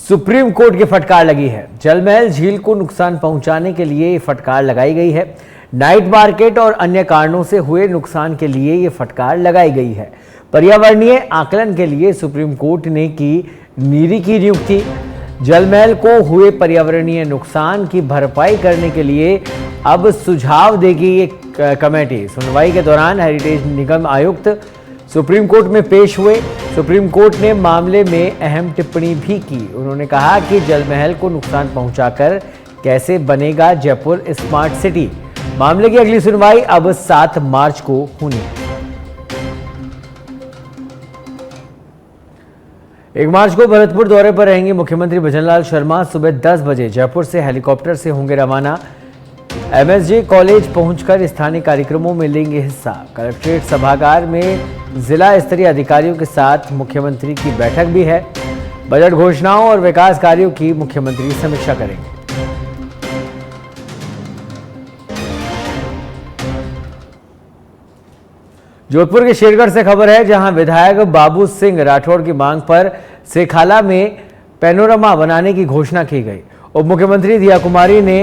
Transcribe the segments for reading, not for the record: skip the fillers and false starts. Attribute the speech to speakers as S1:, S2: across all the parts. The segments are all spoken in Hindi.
S1: सुप्रीम कोर्ट की फटकार लगी है। जलमहल झील को नुकसान पहुंचाने के लिए ये फटकार लगाई गई है। नाइट मार्केट और अन्य कारणों से हुए नुकसान के लिए ये फटकार लगाई गई है। पर्यावरणीय आकलन के लिए सुप्रीम कोर्ट ने की नीरी की नियुक्ति। जलमहल को हुए पर्यावरणीय नुकसान की भरपाई करने के लिए अब सुझाव देगी ये कमेटी। सुनवाई के दौरान हेरिटेज निगम आयुक्त सुप्रीम कोर्ट में पेश हुए। सुप्रीम कोर्ट ने मामले में अहम टिप्पणी भी की। उन्होंने कहा कि जलमहल को नुकसान पहुंचाकर कैसे बनेगा जयपुर स्मार्ट सिटी। मामले की अगली सुनवाई अब 7 मार्च को होनी है। 1 मार्च को भरतपुर दौरे पर रहेंगे मुख्यमंत्री भजनलाल शर्मा। सुबह 10 बजे जयपुर से हेलीकॉप्टर से होंगे रवाना। एमएसजे कॉलेज पहुंचकर स्थानीय कार्यक्रमों में लेंगे हिस्सा। कलेक्ट्रेट सभागार में जिला स्तरीय अधिकारियों के साथ मुख्यमंत्री की बैठक भी है। बजट घोषणाओं और विकास कार्यों की मुख्यमंत्री समीक्षा करेंगे। जोधपुर के शेरगढ़ से खबर है, जहां विधायक बाबू सिंह राठौड़ की मांग पर सेखाला में पैनोरमा बनाने की घोषणा की गई। उप मुख्यमंत्री दिया कुमारी ने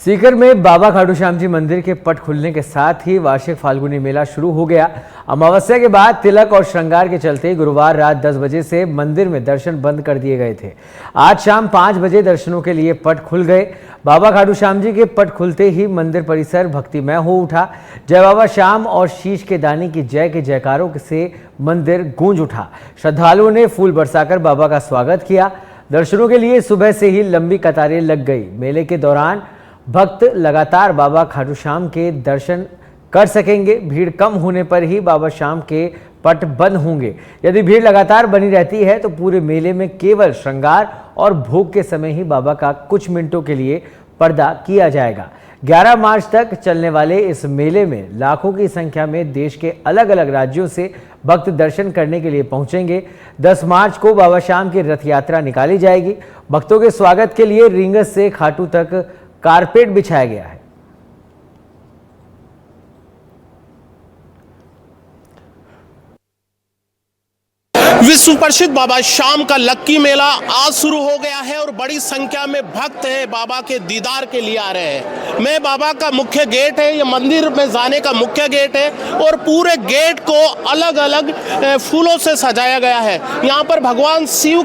S1: सीकर में बाबा खाटू श्याम जी मंदिर के पट खुलने के साथ ही वार्षिक फाल्गुनी मेला शुरू हो गया। अमावस्या के बाद तिलक और श्रृंगार के चलते गुरुवार रात 10 बजे से मंदिर में दर्शन बंद कर दिए गए थे। आज शाम 5 बजे दर्शनों के लिए पट खुल गए। बाबा खाटू श्याम जी के पट खुलते ही मंदिर परिसर भक्तिमय हो उठा। जय बाबा श्याम और शीश के दानी की जय के जयकारों से मंदिर गूंज उठा। श्रद्धालुओं ने फूल बरसाकर बाबा का स्वागत किया। दर्शनों के लिए सुबह से ही लंबी कतारें लग गई। मेले के दौरान भक्त लगातार बाबा खाटू श्याम के दर्शन कर सकेंगे। भीड़ कम होने पर ही बाबा श्याम के पट बंद होंगे। यदि भीड़ लगातार बनी रहती है तो पूरे मेले में केवल श्रृंगार और भोग के समय ही बाबा का कुछ मिनटों के लिए पर्दा किया जाएगा। 11 मार्च तक चलने वाले इस मेले में लाखों की संख्या में देश के अलग अलग राज्यों से भक्त दर्शन करने के लिए पहुंचेंगे। 10 मार्च को बाबा श्याम की रथ यात्रा निकाली जाएगी। भक्तों के स्वागत के लिए रींगस से खाटू तक कारपेट बिछाया गया है।
S2: विश्व प्रसिद्ध बाबा श्याम का लक्की मेला आज शुरू हो गया है और बड़ी संख्या में भक्त है बाबा के दीदार के लिए आ रहे हैं। मैं बाबा का मुख्य गेट है, ये मंदिर में जाने का मुख्य गेट है और पूरे गेट को अलग अलग फूलों से सजाया गया है। यहाँ पर भगवान शिव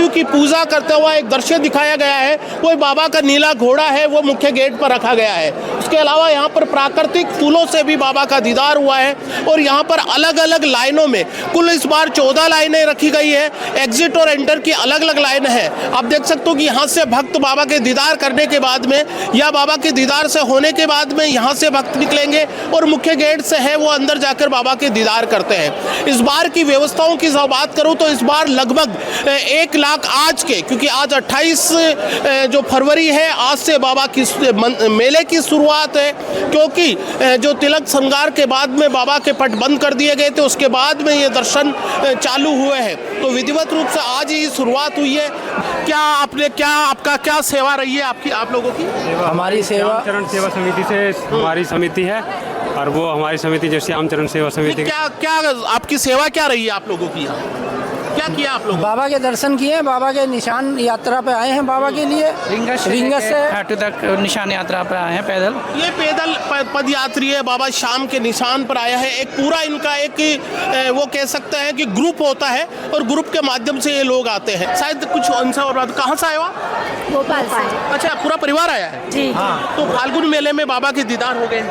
S2: की पूजा करते हुआ एक दृश्य दिखाया गया है। कोई बाबा का नीला घोड़ा है, वो मुख्य गेट पर रखा गया है। उसके अलावा यहाँ पर प्राकृतिक फूलों से भी बाबा का दीदार हुआ है और यहाँ पर अलग अलग लाइनों में कुल इस बार 14 लाइनें रखी गई है। एग्जिट और एंटर की अलग अलग लाइन है। आप देख सकते हो कि यहाँ से भक्त बाबा के दीदार करने के बाद में या बाबा के दीदार से होने के बाद में यहाँ से भक्त निकलेंगे और मुख्य गेट से है वो अंदर जाकर बाबा के दीदार करते हैं। इस बार की व्यवस्थाओं की जब बात करूँ तो इस बार लगभग 1 लाख आज के, क्योंकि आज 28 जो फरवरी है, आज से बाबा की मेले की शुरुआत है। क्योंकि जो तिलक श्रृंगार के बाद में बाबा के पट बंद कर दिए गए थे, उसके बाद में ये दर्शन चालू हुए हैं, तो विधिवत रूप से आज ही शुरुआत हुई है। आपका क्या सेवा रही है आप लोगों की?
S3: हमारी सेवा
S4: चरण सेवा समिति से हमारी समिति है और वो हमारी समिति जो श्याम चरण सेवा समिति।
S2: क्या आपकी सेवा क्या रही है आप लोगों की यहाँ? क्या किया आप लोग?
S3: बाबा के दर्शन किए, बाबा के निशान यात्रा पे आए हैं। बाबा के लिए रिंगस से खाटू तक निशान यात्रा पे आए हैं पैदल।
S2: ये पैदल पद यात्री है, बाबा श्याम के निशान पर आया है। एक पूरा इनका एक वो कह सकते हैं कि ग्रुप होता है और ग्रुप के माध्यम से ये लोग आते हैं। शायद कुछ उनसे और बात, कहाँ से आए हो?
S5: भोपाल से।
S2: अच्छा, पूरा परिवार आया है
S5: जी।
S2: हाँ, तो फाल्गुन मेले में बाबा के दीदार हो गए।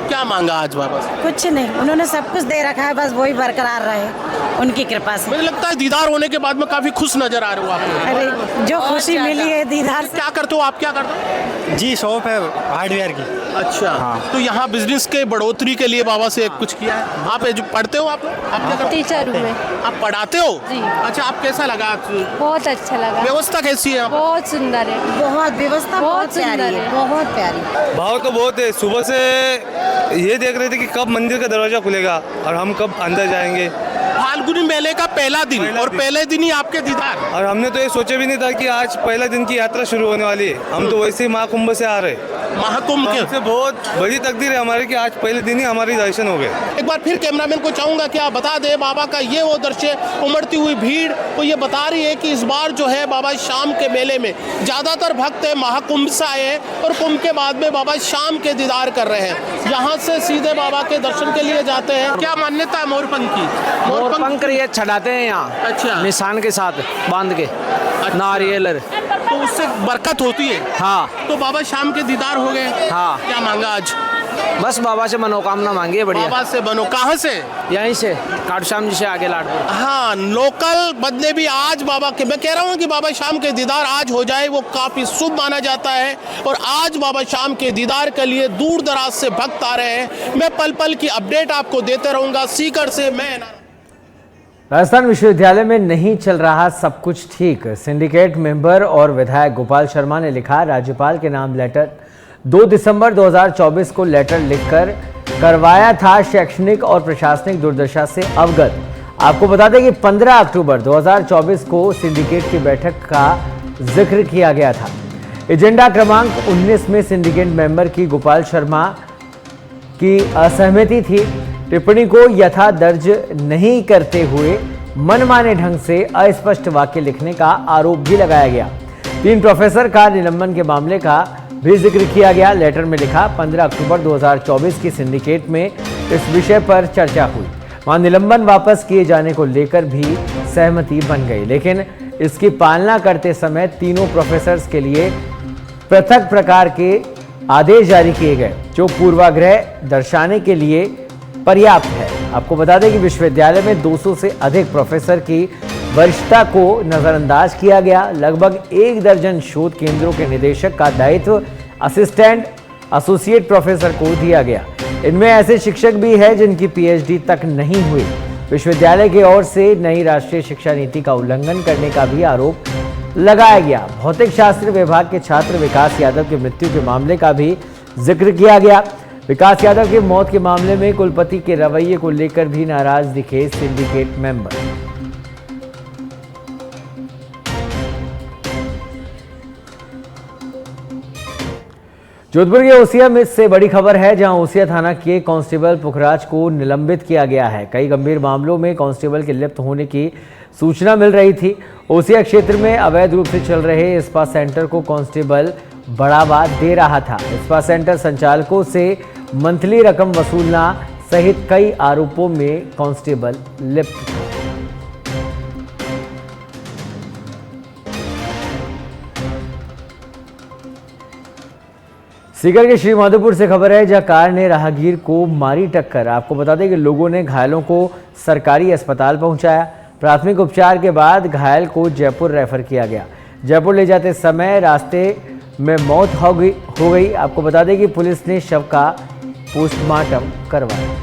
S2: क्या मांगा आज बाबा से?
S5: कुछ नहीं, उन्होंने सब कुछ दे रखा है, बस वही बरकरार रहे उनकी कृपा से।
S2: मतलब लगता है दीदार होने के बाद में काफी खुश नजर आ रहे हो आप?
S5: अरे जो खुशी मिली है दीदार से।
S2: क्या करते हो आप, क्या करते हो?
S6: जी शॉप है हार्डवेयर की।
S2: अच्छा तो यहाँ बिजनेस के बढ़ोतरी के लिए बाबा से कुछ किया है? आप पढ़ते हो आप क्या करते हो?
S7: टीचर हूँ मैं।
S2: आप पढ़ाते हो?
S7: जी।
S2: अच्छा, आप कैसा लगा?
S7: बहुत अच्छा लगा।
S2: व्यवस्था कैसी है यहाँ?
S7: बहुत सुंदर है।
S5: बहुत व्यवस्था बहुत
S7: सुंदर
S5: प्यारी है, बहुत प्यारी।
S8: भाव तो बहुत है। सुबह से ये देख रहे थे कि कब मंदिर का दरवाजा खुलेगा और हम कब अंदर जाएंगे।
S2: फाल्गुनी मेले का पहला दिन और पहले दिन ही आपके दीदार।
S8: और हमने तो ये सोचा भी नहीं था कि आज पहला दिन की यात्रा शुरू होने वाली है। हम तो वैसे ही महाकुंभ से आ रहे हैं।
S2: महाकुंभ के
S8: हमसे बहुत बड़ी तकदीर है हमारी कि आज पहले दिन ही हमारी दर्शन हो गए।
S2: एक बार फिर कैमरामैन को चाहूंगा कि आप बता दें बाबा का ये वो दृश्य, उमड़ती हुई भीड़ वो ये बता रही है कि इस बार जो है बाबा शाम के मेले में ज्यादातर भक्त महाकुंभ से आए हैं और कुंभ के बाद में बाबा शाम के दीदार कर रहे हैं। यहाँ से सीधे बाबा के दर्शन के लिए जाते हैं। क्या मान्यता है मोरपंख की?
S9: मोरपंख ये चढ़ाते हैं यहाँ।
S2: अच्छा।
S9: निशान के साथ बांध के नारियल।
S2: तो उससे बरकत होती है।
S9: हाँ।
S2: तो बाबा शाम के दीदार हो गए।
S9: हाँ।
S2: क्या मांगा आज?
S9: बस बाबा से मनोकामना मांगी है बढ़िया।
S2: बाबा से बनो। कहाँ से?
S9: यहीं से खाटू श्याम जी से आगे लाडपुर।
S2: हाँ, लोकल बंदे भी आज बाबा के, मैं कह रहा हूँ कि बाबा शाम के दीदार आज हो जाए वो काफी शुभ माना जाता है। और आज बाबा शाम के दीदार के लिए दूर दराज से भक्त आ रहे हैं। मैं पल पल की अपडेट आपको देते रहूंगा। सीकर से मैं
S1: राजस्थान विश्वविद्यालय में नहीं चल रहा सब कुछ ठीक। सिंडिकेट मेंबर और विधायक गोपाल शर्मा ने लिखा राज्यपाल के नाम लेटर। 2 दिसंबर 2024 को लेटर लिखकर करवाया था शैक्षणिक और प्रशासनिक दुर्दशा से अवगत। आपको बता दें कि 15 अक्टूबर 2024 को सिंडिकेट की बैठक का जिक्र किया गया था। एजेंडा क्रमांक 19 में सिंडिकेट मेंबर की गोपाल शर्मा की असहमति थी। टिप्पणी को यथा दर्ज नहीं करते हुए मनमाने ढंग से अस्पष्ट वाक्य लिखने का आरोप भी लगाया गया। 3 प्रोफेसर का निलंबन के मामले का भी जिक्र किया गया। लेटर में लिखा 15 अक्टूबर 2024 की सिंडिकेट में इस विषय पर चर्चा हुई। वहां निलंबन वापस किए जाने को लेकर भी सहमति बन गई, लेकिन इसकी पालना करते समय तीनों प्रोफेसर्स के लिए पृथक प्रकार के आदेश जारी किए गए जो पूर्वाग्रह दर्शाने के लिए पर्याप्त है। आपको बता दें कि विश्वविद्यालय में 200 से अधिक प्रोफेसर की वरिष्ठता को नजरअंदाज किया गया। लगभग 1 दर्जन शोध केंद्रों के निदेशक का दायित्व असिस्टेंट एसोसिएट प्रोफेसर को दिया गया। इनमें ऐसे शिक्षक भी हैं जिनकी पीएचडी तक नहीं हुई। विश्वविद्यालय की ओर से नई राष्ट्रीय शिक्षा नीति का उल्लंघन करने का भी आरोप लगाया गया। भौतिक शास्त्र विभाग के छात्र विकास यादव की मृत्यु के मामले का भी जिक्र किया गया। विकास यादव की मौत के मामले में कुलपति के रवैये को लेकर भी नाराज दिखे सिंडिकेट मेंबर। जोधपुर के ओसिया में से बड़ी खबर है, जहां ओसिया थाना के कांस्टेबल पुखराज को निलंबित किया गया है। कई गंभीर मामलों में कांस्टेबल के लिप्त होने की सूचना मिल रही थी। ओसिया क्षेत्र में अवैध रूप से चल रहे स्पा सेंटर को कांस्टेबल बढ़ावा दे रहा था। स्पा सेंटर संचालकों से मंथली रकम वसूलना सहित कई आरोपों में कांस्टेबल लिप्त था। सीकर के श्री माधोपुर से खबर है, जहां कार ने राहगीर को मारी टक्कर। आपको बता दें कि लोगों ने घायलों को सरकारी अस्पताल पहुंचाया। प्राथमिक उपचार के बाद घायल को जयपुर रेफर किया गया। जयपुर ले जाते समय रास्ते में मौत हो गई। आपको बता दें कि पुलिस ने शव का पोस्टमार्टम करवाया।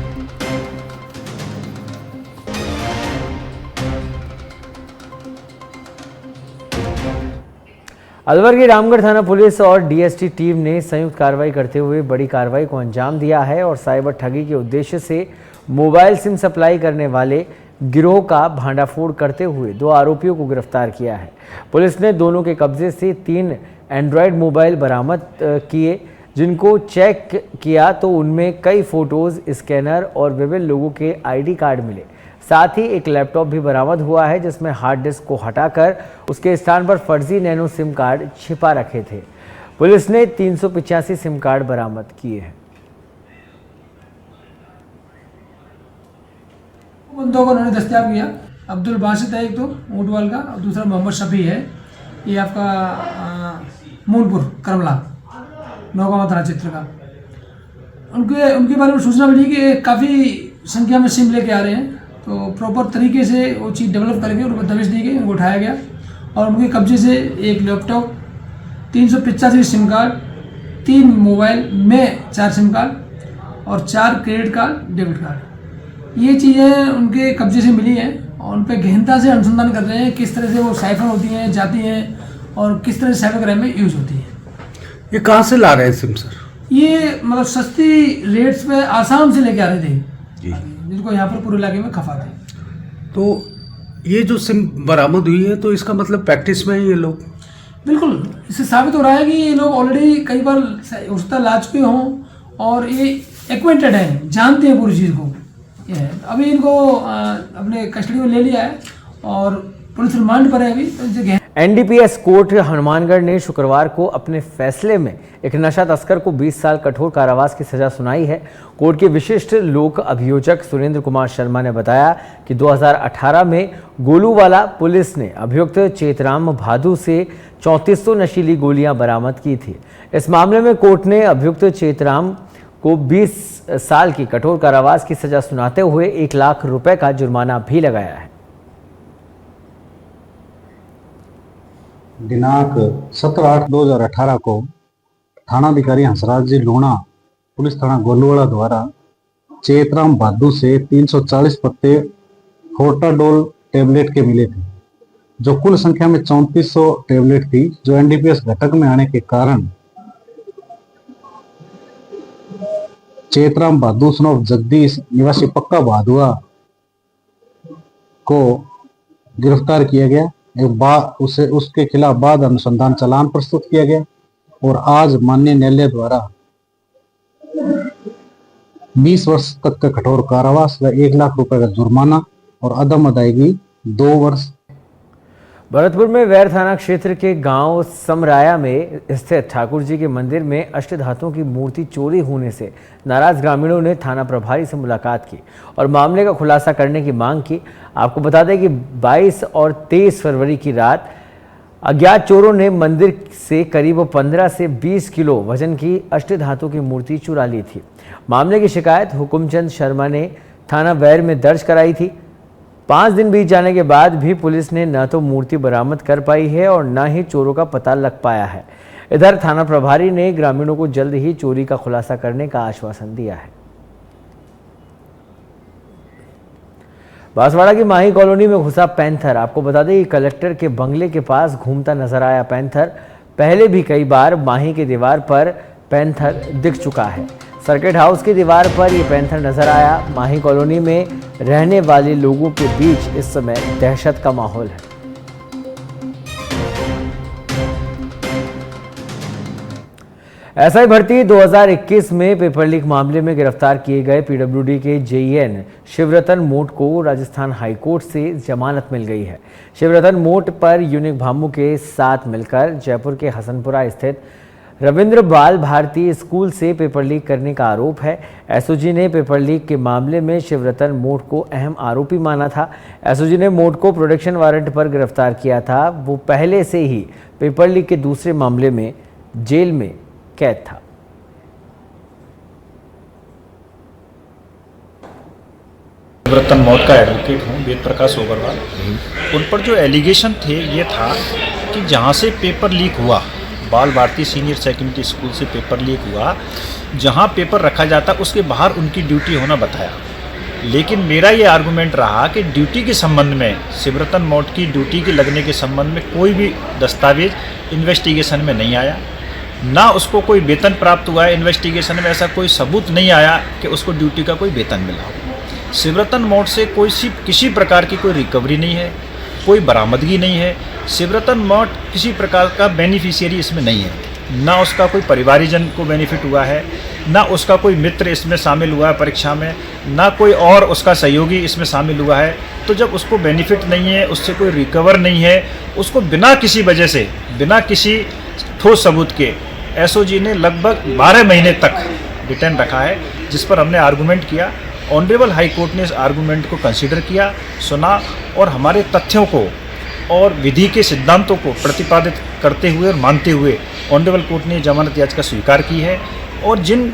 S1: अलवर की रामगढ़ थाना पुलिस और डीएसटी टीम ने संयुक्त कार्रवाई करते हुए बड़ी कार्रवाई को अंजाम दिया है और साइबर ठगी के उद्देश्य से मोबाइल सिम सप्लाई करने वाले गिरोह का भांडाफोड़ करते हुए 2 आरोपियों को गिरफ्तार किया है। पुलिस ने दोनों के कब्जे से 3 एंड्रॉयड मोबाइल बरामद किए, जिनको चेक किया तो उनमें कई फोटोज, स्कैनर और विभिन्न लोगों के आईडी कार्ड मिले। साथ ही एक लैपटॉप भी बरामद हुआ है, जिसमें हार्ड डिस्क को हटाकर उसके स्थान पर फर्जी नैनो सिम कार्ड छिपा रखे थे। पुलिस ने 385 सिम कार्ड बरामद किए हैं।
S10: बंदों को उन्होंने दस्तयाब किया। अब्दुल बासित है एक तो ऊंटवाल का, और दूसरा मोहम्मद शफी है, ये आपका मूनपुर करमला नौगांव थाना क्षेत्र का। उनके बारे में सूचना मिली कि काफ़ी संख्या में सिम लेके आ रहे हैं, तो प्रॉपर तरीके से वो चीज़ डेवलप करके उनको दबिश दी गई, उनको उठाया गया और उनके कब्जे से एक लैपटॉप, 385 सिम कार्ड, 3 मोबाइल में 4 सिम कार्ड और 4 क्रेडिट कार्ड, डेबिट कार्ड, ये चीज़ें उनके कब्जे से मिली हैं और उन पर गहनता से अनुसंधान कर रहे हैं किस तरह से वो साइफर होती हैं, जाती हैं और किस तरह से साइबर क्राइम में यूज़ होती हैं।
S6: ये कहाँ से ला रहे हैं सिम सर?
S10: ये मतलब सस्ती रेट्स पे आसाम से लेके आ रहे थे
S6: जी,
S10: जिनको यहाँ पर पूरे इलाके में खफा थे।
S6: तो ये जो सिम बरामद हुई है तो इसका मतलब प्रैक्टिस में है ये लोग?
S10: बिल्कुल, इससे साबित हो रहा है कि ये लोग ऑलरेडी कई बार उस तक ला चुके हों और ये एक्वेंटेड हैं, जानते हैं पूरी चीज़ को। ये अभी इनको अपने कस्टडी में ले लिया है और पुलिस रिमांड पर है अभी। तो
S1: एनडीपीएस कोर्ट हनुमानगढ़ ने शुक्रवार को अपने फैसले में एक नशा तस्कर को 20 साल कठोर कारावास की सजा सुनाई है। कोर्ट के विशिष्ट लोक अभियोजक सुरेंद्र कुमार शर्मा ने बताया कि 2018 में गोलूवाला पुलिस ने अभियुक्त चेतराम भादु से 3400 नशीली गोलियां बरामद की थी। इस मामले में कोर्ट ने अभियुक्त चेतराम को 20 साल की कठोर कारावास की सजा सुनाते हुए 1 लाख रुपए का जुर्माना भी लगाया है।
S11: दिनांक 17/8/2018 को थानाधिकारी हंसराज जी लूणा पुलिस थाना गोलूवाड़ा द्वारा चेतराम भादु से 340 पत्ते फोर्टाडोल टेबलेट के मिले थे, जो कुल संख्या में 3400 टेबलेट थी, जो एनडीपीएस घटक में आने के कारण चेतराम भादु सन ऑफ जगदीश निवासी पक्का भादुआ को गिरफ्तार किया गया। उसके खिलाफ बाद अनुसंधान चालान प्रस्तुत किया गया और आज माननीय न्यायालय द्वारा 20 वर्ष तक का कठोर कारावास व 1 लाख रुपए का जुर्माना और अदम अदायगी 2 वर्ष।
S1: भरतपुर में वैर थाना क्षेत्र के गांव समराया में स्थित ठाकुर जी के मंदिर में अष्टधातुओं की मूर्ति चोरी होने से नाराज ग्रामीणों ने थाना प्रभारी से मुलाकात की और मामले का खुलासा करने की मांग की। आपको बता दें कि 22 और 23 फरवरी की रात अज्ञात चोरों ने मंदिर से करीब 15 से 20 किलो वजन की अष्टधातु की मूर्ति चुरा ली थी। मामले की शिकायत हुकुमचंद शर्मा ने थाना वैर में दर्ज कराई थी। 5 दिन बीत जाने के बाद भी पुलिस ने न तो मूर्ति बरामद कर पाई है और न ही चोरों का पता लग पाया है। इधर थाना प्रभारी ने ग्रामीणों को जल्द ही चोरी का खुलासा करने का आश्वासन दिया है। बांसवाड़ा की माही कॉलोनी में घुसा पैंथर। आपको बता दें कि कलेक्टर के बंगले के पास घूमता नजर आया पैंथर। पहले भी कई बार माही की दीवार पर पैंथर दिख चुका है। सर्किट हाउस की दीवार पर यह पैंथर नजर आया। माही कॉलोनी में रहने वाले लोगों के बीच इस समय दहशत का माहौल है। एसआई भर्ती 2021 में पेपर लीक मामले में गिरफ्तार किए गए पीडब्ल्यूडी के जेईएन शिवरतन मोट को राजस्थान हाईकोर्ट से जमानत मिल गई है। शिवरतन मोट पर यूनिक भामू के साथ मिलकर जयपुर के हसनपुरा स्थित रविंद्र बाल भारती स्कूल से पेपर लीक करने का आरोप है। एसओजी ने पेपर लीक के मामले में शिवरतन मोट को अहम आरोपी माना था। एसओजी ने मोट को प्रोटेक्शन वारंट पर गिरफ्तार किया था। वो पहले से ही पेपर लीक के दूसरे मामले में जेल में कैद था।
S12: शिवरतन मोट का एडवोकेट हूँ, वेद प्रकाश ओबरवाल। उन पर जो एलिगेशन थे ये था कि जहाँ से पेपर लीक हुआ, बाल भारती सीनियर सेकेंडरी स्कूल से पेपर लीक हुआ, जहाँ पेपर रखा जाता उसके बाहर उनकी ड्यूटी होना बताया। लेकिन मेरा ये आर्गूमेंट रहा कि ड्यूटी के संबंध में, शिवरतन मोट की ड्यूटी के लगने के संबंध में कोई भी दस्तावेज इन्वेस्टिगेशन में नहीं आया, ना उसको कोई वेतन प्राप्त हुआ है। इन्वेस्टिगेशन में ऐसा कोई सबूत नहीं आया कि उसको ड्यूटी का कोई वेतन मिला हो। शिवरतन मोट से किसी प्रकार की कोई रिकवरी नहीं है, कोई बरामदगी नहीं है। शिवरतन मोट किसी प्रकार का बेनिफिशियरी इसमें नहीं है, ना उसका कोई परिवारीजन को बेनिफिट हुआ है, ना उसका कोई मित्र इसमें शामिल हुआ है परीक्षा में, ना कोई और उसका सहयोगी इसमें शामिल हुआ है। तो जब उसको बेनिफिट नहीं है, उससे कोई रिकवर नहीं है, उसको बिना किसी वजह से, बिना किसी ठोस सबूत के एसओजी ने लगभग 12 महीने तक डिटेन रखा है, जिस पर हमने आर्गूमेंट किया। ऑनरेबल हाई कोर्ट ने इस आर्गूमेंट को कंसीडर किया, सुना और हमारे तथ्यों को और विधि के सिद्धांतों को प्रतिपादित करते हुए और मानते हुए ऑनरेबल कोर्ट ने जमानत याचिका स्वीकार की है। और जिन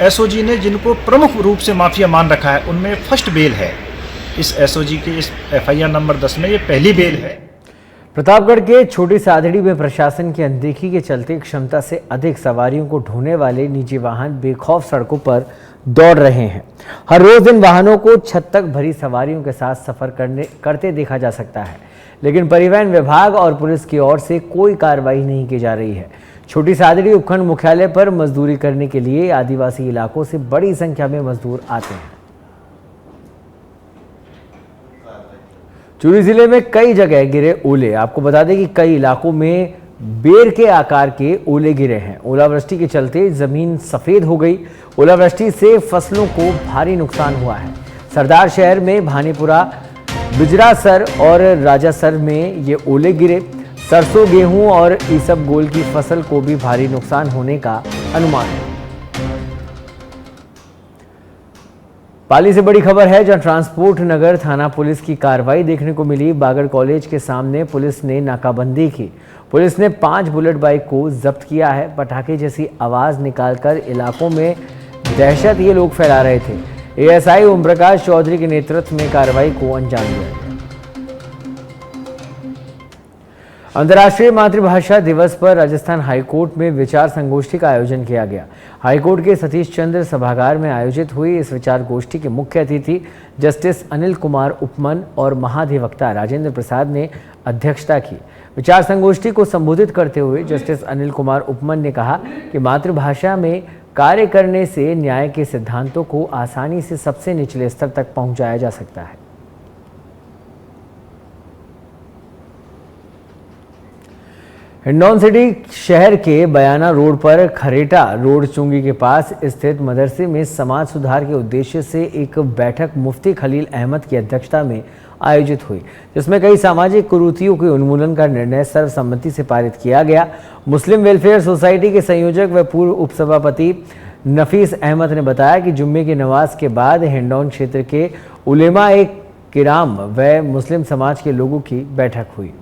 S12: एसओजी ने जिनको प्रमुख रूप से माफिया मान रखा है, उनमें फर्स्ट बेल है इस एसओजी के इस एफआईआर नंबर 10 में ये पहली बेल है।
S1: प्रतापगढ़ के छोटी सादड़ी में प्रशासन की अनदेखी के चलते क्षमता से अधिक सवारियों को ढोने वाले निजी वाहन बेखौफ सड़कों पर दौड़ रहे हैं। हर रोज इन वाहनों को छत तक भरी सवारियों के साथ सफर करते देखा जा सकता है, लेकिन परिवहन विभाग और पुलिस की ओर से कोई कार्रवाई नहीं की जा रही है। छोटी सादड़ी उपखंड मुख्यालय पर मजदूरी करने के लिए आदिवासी इलाकों से बड़ी संख्या में मजदूर आते हैं। चूरू जिले में कई जगह गिरे ओले। आपको बता दें कि कई इलाकों में बेर के आकार के ओले गिरे हैं। ओलावृष्टि के चलते जमीन सफेद हो गई। ओलावृष्टि से फसलों को भारी नुकसान हुआ है। सरदार शहर में भानीपुरा, बिजरासर और राजासर में ये ओले गिरे। सरसों, गेहूं और ईसबगोल की फसल को भी भारी नुकसान होने का अनुमान है। पाली से बड़ी खबर है, जहां ट्रांसपोर्ट नगर थाना पुलिस की कार्रवाई देखने को मिली। बागड़ कॉलेज के सामने पुलिस ने नाकाबंदी की। पुलिस ने 5 बुलेट बाइक को जब्त किया है। पटाखे जैसी आवाज निकालकर इलाकों में दहशत ये लोग फैला रहे थे। एएसआई ओम प्रकाश चौधरी के नेतृत्व में कार्रवाई को अंजाम दिया। अंतर्राष्ट्रीय मातृभाषा दिवस पर राजस्थान हाईकोर्ट में विचार संगोष्ठी का आयोजन किया गया। हाईकोर्ट के सतीश चंद्र सभागार में आयोजित हुई इस विचार गोष्ठी के मुख्य अतिथि जस्टिस अनिल कुमार उपमन और महाधिवक्ता राजेंद्र प्रसाद ने अध्यक्षता की। विचार संगोष्ठी को संबोधित करते हुए जस्टिस अनिल कुमार उपमन ने कहा कि मातृभाषा में कार्य करने से न्याय के सिद्धांतों को आसानी से सबसे निचले स्तर तक पहुंचाया जा सकता है। हिंडौन सिटी शहर के बयाना रोड पर खरेटा रोड चुंगी के पास स्थित मदरसे में समाज सुधार के उद्देश्य से एक बैठक मुफ्ती खलील अहमद की अध्यक्षता में आयोजित हुई, जिसमें कई सामाजिक कुरीतियों के उन्मूलन का निर्णय सर्वसम्मति से पारित किया गया। मुस्लिम वेलफेयर सोसाइटी के संयोजक व पूर्व उपसभापति नफीस अहमद ने बताया कि जुम्मे की नमाज के बाद हिंडौन क्षेत्र के उलेमा किराम व मुस्लिम समाज के लोगों की बैठक हुई।